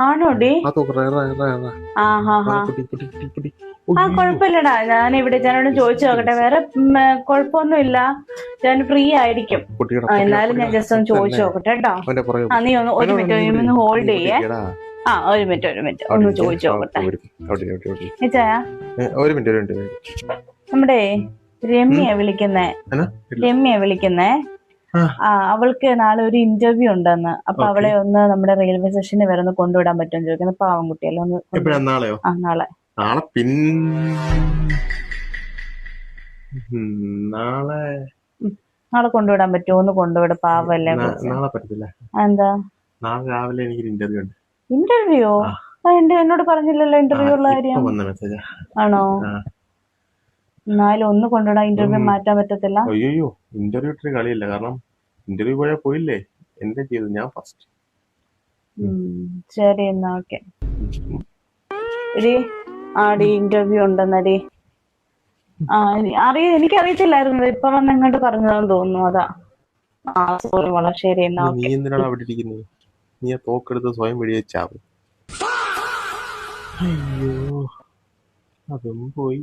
ആണോടി? കൊഴപ്പില്ലടാ, ഞാൻ ഇവിടെ ചേട്ടനോട് ചോദിച്ചു നോക്കട്ടെ. വേറെ കൊഴപ്പൊന്നും ഇല്ല, ഞാൻ ഫ്രീ ആയിരിക്കും. എന്നാലും ഞാൻ ജസ്റ്റ് ഒന്ന് ചോദിച്ചു നോക്കട്ടെ കേട്ടോ. നീ ഒരു മിനിറ്റ് ഒന്ന് ഹോൾഡ് ചെയ്യേ. ഒരു മിനിറ്റ് ഒന്ന് ചോദിച്ചു നോക്കട്ടെ. നമ്മുടെ രമ്യ വിളിക്കുന്നേ. അവൾക്ക് നാളെ ഒരു ഇന്റർവ്യൂ ഉണ്ടെന്ന്. അപ്പൊ അവളെ ഒന്ന് നമ്മുടെ റെയിൽവേ സ്റ്റേഷനിൽ വരെ ഒന്ന് കൊണ്ടുവിടാൻ പറ്റുമെന്ന് ചോദിക്കുന്നത്. പാവം കുട്ടിയല്ലോ. നാളെ കൊണ്ടുവിടാൻ പറ്റുമോ? ഒന്ന് കൊണ്ടുവിട, പാവല്ലേ. എന്താ ഇന്റർവ്യൂ? എന്നോട് പറഞ്ഞില്ലല്ലോ ഇന്റർവ്യൂ ഉള്ള കാര്യം. ആണോ? എന്നാലും ഒന്ന് കൊണ്ടുവിടാൻ. ഇന്റർവ്യൂ മാറ്റാൻ പറ്റത്തില്ല. അയ്യോ, ഇന്റർവ്യൂ ഇട്ടൊരു കളിയില്ല. കാരണം ഇന്റർവ്യൂ പോയില്ലേ, എന്റെ ചെയ്തു ഞാൻ ഫസ്റ്റ്. ശരി എന്നാ ഓക്കെ. ആടി ഇന്റർവ്യൂ ഉണ്ടെന്നടി. എനിക്കറിയത്തില്ലായിരുന്നു. ഇപ്പൊ വന്ന് എങ്ങോട്ട് പറഞ്ഞതാന്ന് തോന്നുന്നു. അതാ. സോറി വളരെ. ശരി എന്നാ. നീ എന്തിനാണ് അവിടെ ഇരിക്കുന്നത്? നീ ആ തോക്കെടുത്ത് സ്വയം വെടിവെച്ചാവും. അയ്യോ, അതും പോയി.